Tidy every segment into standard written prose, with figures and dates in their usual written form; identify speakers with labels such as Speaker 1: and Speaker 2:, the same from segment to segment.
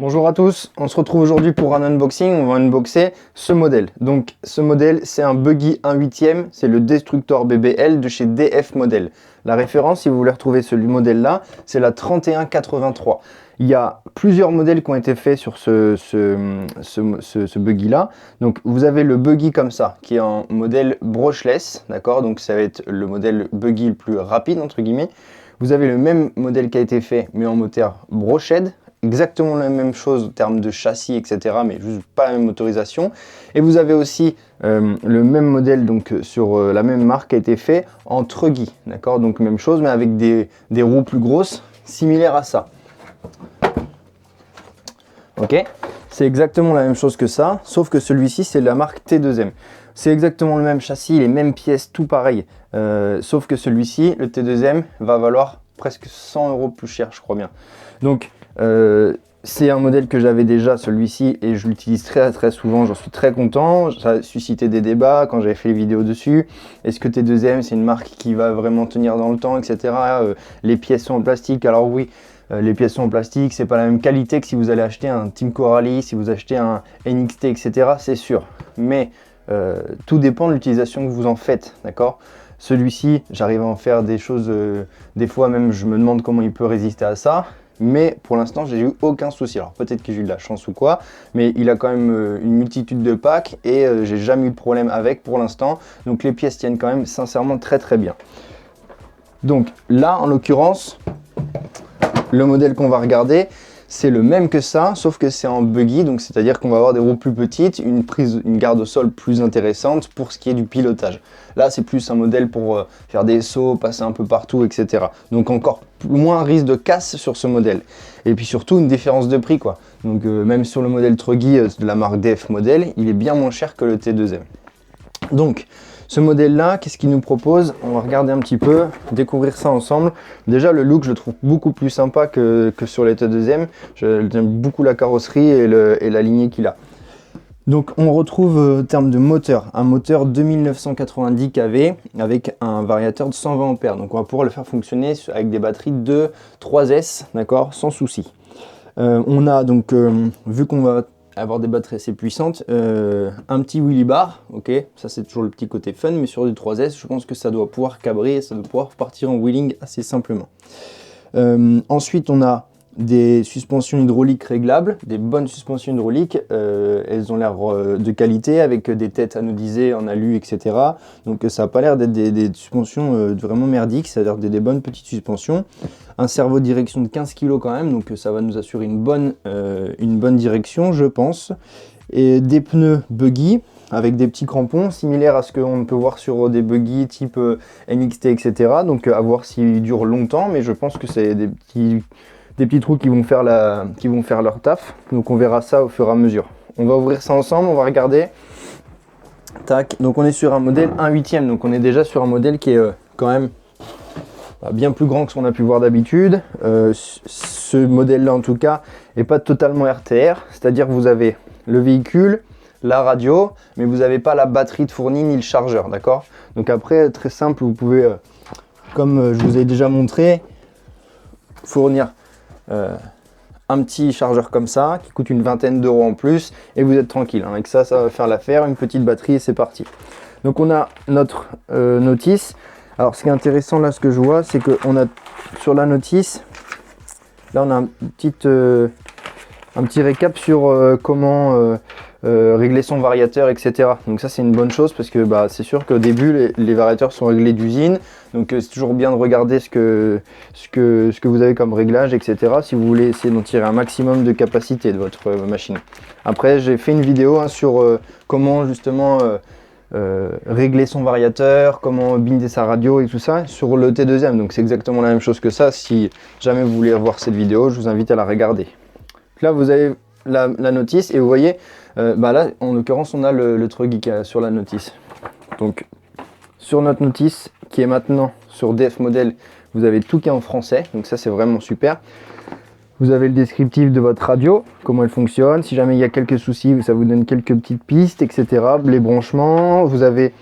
Speaker 1: Bonjour à tous, on se retrouve aujourd'hui pour un unboxing, on va unboxer ce modèle. Donc ce modèle c'est un Buggy 1/8e, c'est le Destructor BBL de chez DF Model. La référence, si vous voulez retrouver ce modèle là, c'est la 3183. Il y a plusieurs modèles qui ont été faits sur ce Buggy là. Donc vous avez le Buggy comme ça, qui est en modèle brushless, d'accord? Donc ça va être le modèle Buggy le plus rapide entre guillemets. Vous avez le même modèle qui a été fait, mais en moteur broched. Exactement la même chose en termes de châssis, etc., mais juste pas la même motorisation. Et vous avez aussi le même modèle, donc sur la même marque, qui a été fait en truggy, d'accord? Donc même chose, mais avec des roues plus grosses, similaires à ça. Ok, c'est exactement la même chose que ça, sauf que celui-ci, c'est la marque T2M. C'est exactement le même châssis, les mêmes pièces, tout pareil. Sauf que celui-ci, le T2M, va valoir presque 100 € plus cher, je crois bien. Donc, c'est un modèle que j'avais déjà, celui-ci, et je l'utilise très souvent, j'en suis très content. Ça a suscité des débats quand j'avais fait les vidéos dessus. Est-ce que T2M, c'est une marque qui va vraiment tenir dans le temps, etc. Les pièces sont en plastique, alors oui, les pièces sont en plastique, c'est pas la même qualité que si vous allez acheter un Team Coralie, si vous achetez un NXT, etc., c'est sûr. Mais tout dépend de l'utilisation que vous en faites, d'accord? Celui-ci, j'arrive à en faire des choses, des fois même je me demande comment il peut résister à ça. Mais pour l'instant, j'ai eu aucun souci. Alors peut-être que j'ai eu de la chance ou quoi, mais il a quand même une multitude de packs et j'ai jamais eu de problème avec pour l'instant. Donc les pièces tiennent quand même sincèrement très bien. Donc là, en l'occurrence, le modèle qu'on va regarder, c'est le même que ça, sauf que c'est en buggy, donc c'est-à-dire qu'on va avoir des roues plus petites, une garde au sol plus intéressante pour ce qui est du pilotage. Là, c'est plus un modèle pour faire des sauts, passer un peu partout, etc. Donc encore moins risque de casse sur ce modèle. Et puis surtout, une différence de prix, quoi. Donc même sur le modèle truggy de la marque DF Model, il est bien moins cher que le T2M. Donc, ce modèle-là, qu'est-ce qu'il nous propose? On va regarder un petit peu, découvrir ça ensemble. Déjà, le look, je le trouve beaucoup plus sympa que sur les T2M. J'aime beaucoup la carrosserie et la lignée qu'il a. Donc, on retrouve en termes de moteur, un moteur 2990 kV avec un variateur de 120 A. Donc, on va pouvoir le faire fonctionner avec des batteries de 3S, d'accord, sans souci. On a donc, vu qu'on va avoir des batteries assez puissantes, un petit wheelie bar, ok, ça c'est toujours le petit côté fun, mais sur du 3S, je pense que ça doit pouvoir cabrer et ça doit pouvoir partir en wheeling assez simplement. Ensuite, on a des suspensions hydrauliques réglables, des bonnes suspensions hydrauliques, elles ont l'air de qualité avec des têtes anodisées en alu, etc. Donc ça n'a pas l'air d'être des suspensions vraiment merdiques, c'est-à-dire des bonnes petites suspensions. Un cerveau de direction de 15 kg quand même, donc ça va nous assurer une bonne direction, je pense. Et des pneus buggy avec des petits crampons similaires à ce qu'on peut voir sur des buggy type NXT, etc. Donc à voir s'ils durent longtemps, mais je pense que c'est des petits trous qui vont faire leur taf. Donc on verra ça au fur et à mesure. On va ouvrir ça ensemble, on va regarder. Tac, donc on est sur un modèle 1/8e, donc on est déjà sur un modèle qui est quand même bien plus grand que ce qu'on a pu voir d'habitude. Ce modèle là en tout cas n'est pas totalement RTR, c'est-à-dire que vous avez le véhicule, la radio, mais vous n'avez pas la batterie de fournie ni le chargeur, d'accord? Donc après, très simple, vous pouvez, comme je vous ai déjà montré, fournir un petit chargeur comme ça, qui coûte une vingtaine d'euros en plus, et vous êtes tranquille. Avec ça, ça va faire l'affaire, une petite batterie et c'est parti. Donc on a notre notice. Alors ce qui est intéressant là, ce que je vois, c'est qu'on a sur la notice, là on a un petit récap sur comment régler son variateur, etc. Donc ça c'est une bonne chose parce que c'est sûr qu'au début les variateurs sont réglés d'usine, donc c'est toujours bien de regarder ce que vous avez comme réglage, etc. si vous voulez essayer d'en tirer un maximum de capacité de votre machine. Après j'ai fait une vidéo sur comment justement régler son variateur, comment binder sa radio et tout ça sur le T2M, donc c'est exactement la même chose que ça. Si jamais vous voulez voir cette vidéo, je vous invite à la regarder. Là vous avez la notice et vous voyez là en l'occurrence on a le truggy sur la notice. Donc sur notre notice qui est maintenant sur DF Model, vous avez tout qui est en français, donc ça c'est vraiment super. Vous avez le descriptif de votre radio, comment elle fonctionne, si jamais il y a quelques soucis, ça vous donne quelques petites pistes, etc. Les branchements, vous avez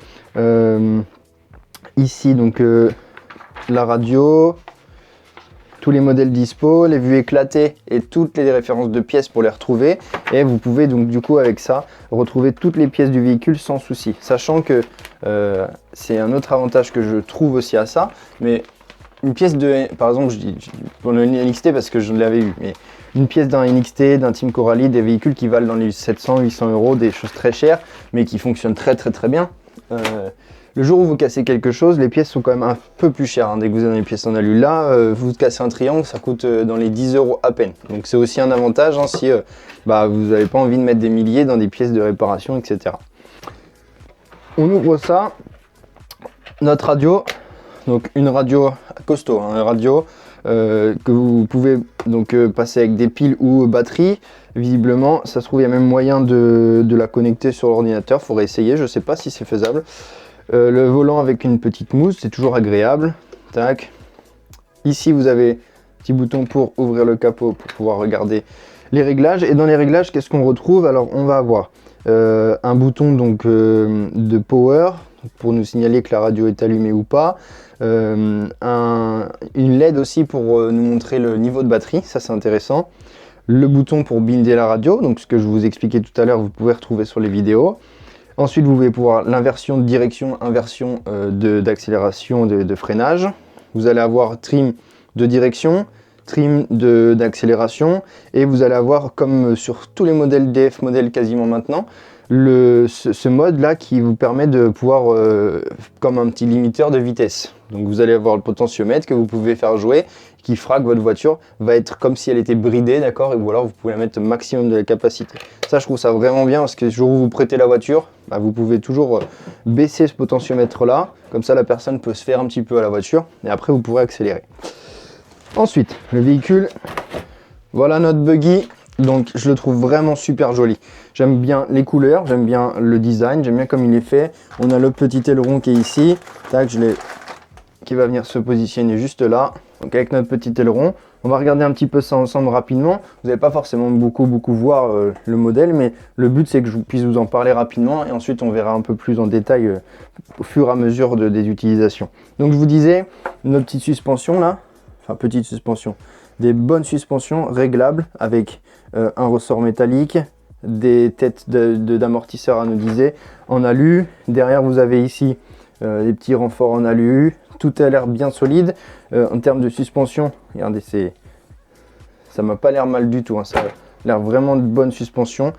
Speaker 1: ici donc la radio, tous les modèles dispo, les vues éclatées et toutes les références de pièces pour les retrouver. Et vous pouvez donc du coup avec ça retrouver toutes les pièces du véhicule sans souci. Sachant que c'est un autre avantage que je trouve aussi à ça. Mais une pièce de, par exemple, je dis pour le NXT parce que je l'avais eu, mais une pièce d'un NXT, d'un Team Coralie, des véhicules qui valent dans les 700-800 euros, des choses très chères, mais qui fonctionnent très bien. Le jour où vous cassez quelque chose, les pièces sont quand même un peu plus chères. Hein, dès que vous avez des pièces en alu, là, vous cassez un triangle, ça coûte dans les 10 euros à peine. Donc c'est aussi un avantage hein, si vous n'avez pas envie de mettre des milliers dans des pièces de réparation, etc. On ouvre ça, notre radio, donc une radio costaud, hein, une radio que vous pouvez donc passer avec des piles ou batteries. Visiblement, ça se trouve, il y a même moyen de la connecter sur l'ordinateur. Il faudrait essayer, je ne sais pas si c'est faisable. Le volant avec une petite mousse, c'est toujours agréable. Tac. Ici, vous avez un petit bouton pour ouvrir le capot pour pouvoir regarder les réglages. Et dans les réglages, qu'est-ce qu'on retrouve? Alors, on va avoir un bouton donc, de power pour nous signaler que la radio est allumée ou pas. Une LED aussi pour nous montrer le niveau de batterie, ça c'est intéressant. Le bouton pour binder la radio, donc ce que je vous expliquais tout à l'heure, vous pouvez retrouver sur les vidéos. Ensuite, vous pouvez pouvoir l'inversion de direction, inversion d'accélération, de freinage. Vous allez avoir trim de direction, trim d'accélération, et vous allez avoir, comme sur tous les modèles DF modèles quasiment maintenant, ce mode là qui vous permet de pouvoir, comme un petit limiteur de vitesse. Donc vous allez avoir le potentiomètre que vous pouvez faire jouer, qui fera que votre voiture va être comme si elle était bridée, d'accord, ou alors vous pouvez la mettre au maximum de la capacité. Ça, je trouve ça vraiment bien parce que le jour où vous prêtez la voiture, bah, vous pouvez toujours baisser ce potentiomètre là, comme ça la personne peut se faire un petit peu à la voiture et après vous pourrez accélérer. Ensuite, le véhicule, voilà notre buggy. Donc je le trouve vraiment super joli. J'aime bien les couleurs, j'aime bien le design, j'aime bien comme il est fait. On a le petit aileron qui est ici, tac, qui va venir se positionner juste là. Donc avec notre petit aileron, on va regarder un petit peu ça ensemble rapidement. Vous n'allez pas forcément beaucoup voir le modèle, mais le but c'est que je puisse vous en parler rapidement et ensuite on verra un peu plus en détail au fur et à mesure des utilisations. Donc je vous disais, notre petite suspension là, enfin petite suspension, des bonnes suspensions réglables avec un ressort métallique, des têtes d'amortisseurs anodisés en alu. Derrière vous avez ici des petits renforts en alu. Tout a l'air bien solide. En termes de suspension, regardez, ça m'a pas l'air mal du tout, hein. Ça a l'air vraiment de bonne suspension,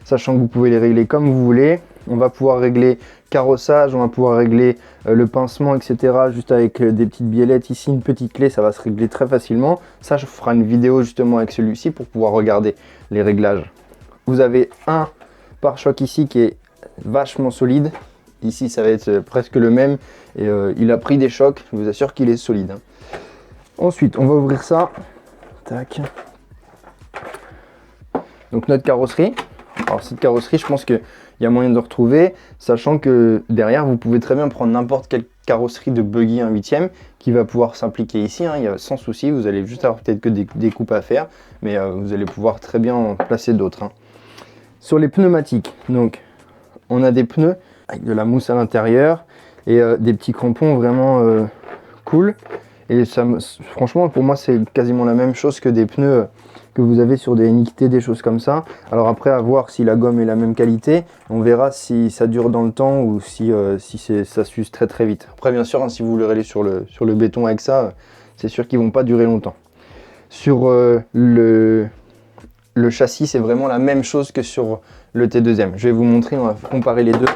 Speaker 1: sachant que vous pouvez les régler comme vous voulez. On va pouvoir régler carrossage, on va pouvoir régler le pincement, etc. juste avec des petites biellettes ici, une petite clé, ça va se régler très facilement. Ça, je ferai une vidéo justement avec celui-ci pour pouvoir regarder les réglages. Vous avez un pare-choc ici qui est vachement solide. Ici, ça va être presque le même et il a pris des chocs, je vous assure qu'il est solide, hein. Ensuite, on va ouvrir ça. Tac. Donc notre carrosserie. Alors cette carrosserie, je pense qu'il y a moyen de retrouver, sachant que derrière, vous pouvez très bien prendre n'importe quelle carrosserie de buggy 1/8 qui va pouvoir s'impliquer ici, hein, sans souci. Vous allez juste avoir peut-être que des coupes à faire, mais vous allez pouvoir très bien en placer d'autres, hein. Sur les pneumatiques, donc on a des pneus avec de la mousse à l'intérieur et des petits crampons vraiment cool. Et ça, franchement, pour moi, c'est quasiment la même chose que des pneus que vous avez sur des NXT, des choses comme ça. Alors après, à voir si la gomme est la même qualité. On verra si ça dure dans le temps ou si ça s'use très vite. Après, bien sûr, hein, si vous voulez aller sur le béton avec ça, c'est sûr qu'ils vont pas durer longtemps. Sur le châssis, c'est vraiment la même chose que sur le T2M. Je vais vous montrer, on va comparer les deux.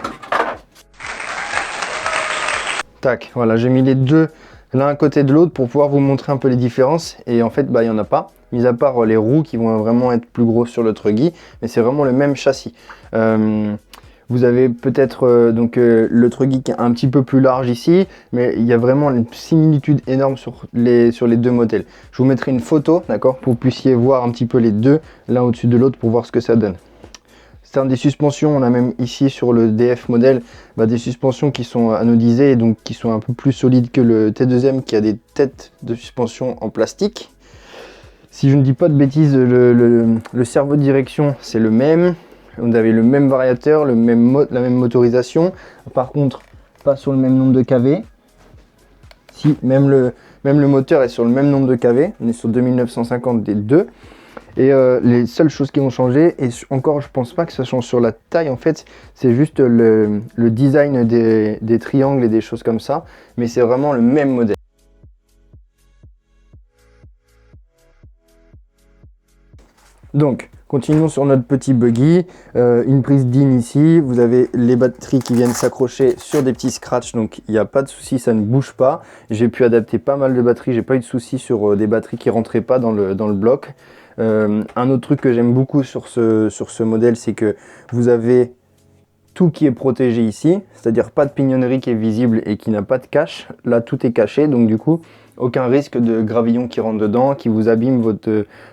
Speaker 1: Tac, voilà, j'ai mis les deux l'un à côté de l'autre pour pouvoir vous montrer un peu les différences. Et en fait, bah, il n'y en a pas, mis à part les roues qui vont vraiment être plus grosses sur le Truggy, mais c'est vraiment le même châssis. Vous avez peut-être le Truggy qui est un petit peu plus large ici, mais il y a vraiment une similitude énorme sur les deux modèles. Je vous mettrai une photo, d'accord, pour que vous puissiez voir un petit peu les deux l'un au-dessus de l'autre pour voir ce que ça donne. C'est des suspensions, on a même ici sur le DF modèle des suspensions qui sont anodisées et donc qui sont un peu plus solides que le T2M qui a des têtes de suspension en plastique. Si je ne dis pas de bêtises, le cerveau de direction c'est le même. Vous avez le même variateur, la même motorisation. Par contre, pas sur le même nombre de kV. souci. Même le moteur est sur le même nombre de kV, on est sur 2950 des deux. Et les seules choses qui vont changer, et encore je pense pas que ça change sur la taille en fait, c'est juste le design des triangles et des choses comme ça, mais c'est vraiment le même modèle. Donc, continuons sur notre petit buggy, une prise DIN ici, vous avez les batteries qui viennent s'accrocher sur des petits scratchs, donc il n'y a pas de souci, ça ne bouge pas. J'ai pu adapter pas mal de batteries, j'ai pas eu de souci sur des batteries qui rentraient pas dans le bloc. Un autre truc que j'aime beaucoup sur ce modèle, c'est que vous avez tout qui est protégé ici, c'est-à-dire pas de pignonnerie qui est visible et qui n'a pas de cache. Là, tout est caché, donc du coup, aucun risque de gravillon qui rentre dedans, qui vous abîme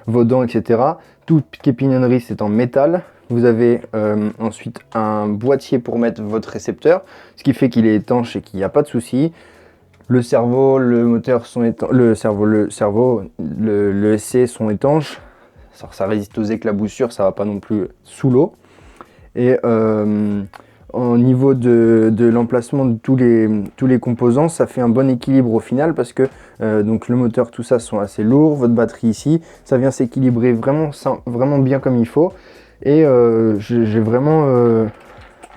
Speaker 1: vos dents, etc. Tout qui est pignonnerie, c'est en métal. Vous avez ensuite un boîtier pour mettre votre récepteur, ce qui fait qu'il est étanche et qu'il n'y a pas de souci. Le cerveau, le moteur sont étanches, le SC sont étanches. Ça résiste aux éclaboussures, ça va pas non plus sous l'eau. Et au niveau de l'emplacement de tous les composants, ça fait un bon équilibre au final parce que donc le moteur, tout ça sont assez lourds, votre batterie ici, ça vient s'équilibrer vraiment bien comme il faut. Et j'ai vraiment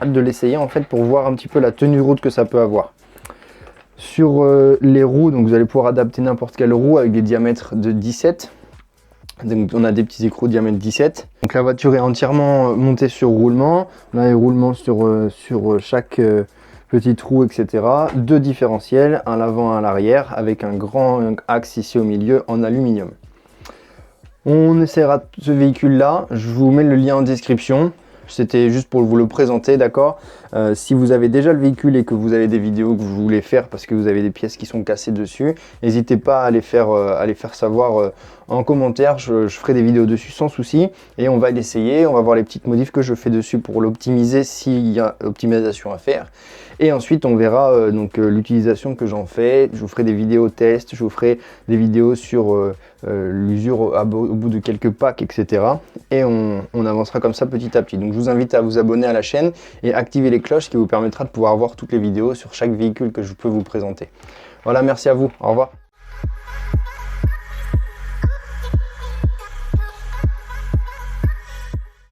Speaker 1: hâte de l'essayer en fait pour voir un petit peu la tenue route que ça peut avoir. Sur les roues, donc vous allez pouvoir adapter n'importe quelle roue avec des diamètres de 17. Donc on a des petits écrous de diamètre 17. Donc la voiture est entièrement montée sur roulement. On a les roulements sur chaque petite roue, etc. Deux différentiels, un à l'avant, un à l'arrière, avec un grand axe ici au milieu en aluminium. On essaiera ce véhicule là, je vous mets le lien en description. C'était juste pour vous le présenter, d'accord. Si vous avez déjà le véhicule et que vous avez des vidéos que vous voulez faire parce que vous avez des pièces qui sont cassées dessus, n'hésitez pas à les faire savoir en commentaire. Je ferai des vidéos dessus sans souci et on va l'essayer. On va voir les petites modifs que je fais dessus pour l'optimiser s'il y a optimisation à faire. Et ensuite on verra l'utilisation que j'en fais. Je vous ferai des vidéos tests, je vous ferai des vidéos sur l'usure au bout de quelques packs, etc. Et on avancera comme ça petit à petit. Donc je vous invite à vous abonner à la chaîne et activer les cloches, ce qui vous permettra de pouvoir voir toutes les vidéos sur chaque véhicule que je peux vous présenter. Voilà, merci à vous, au revoir.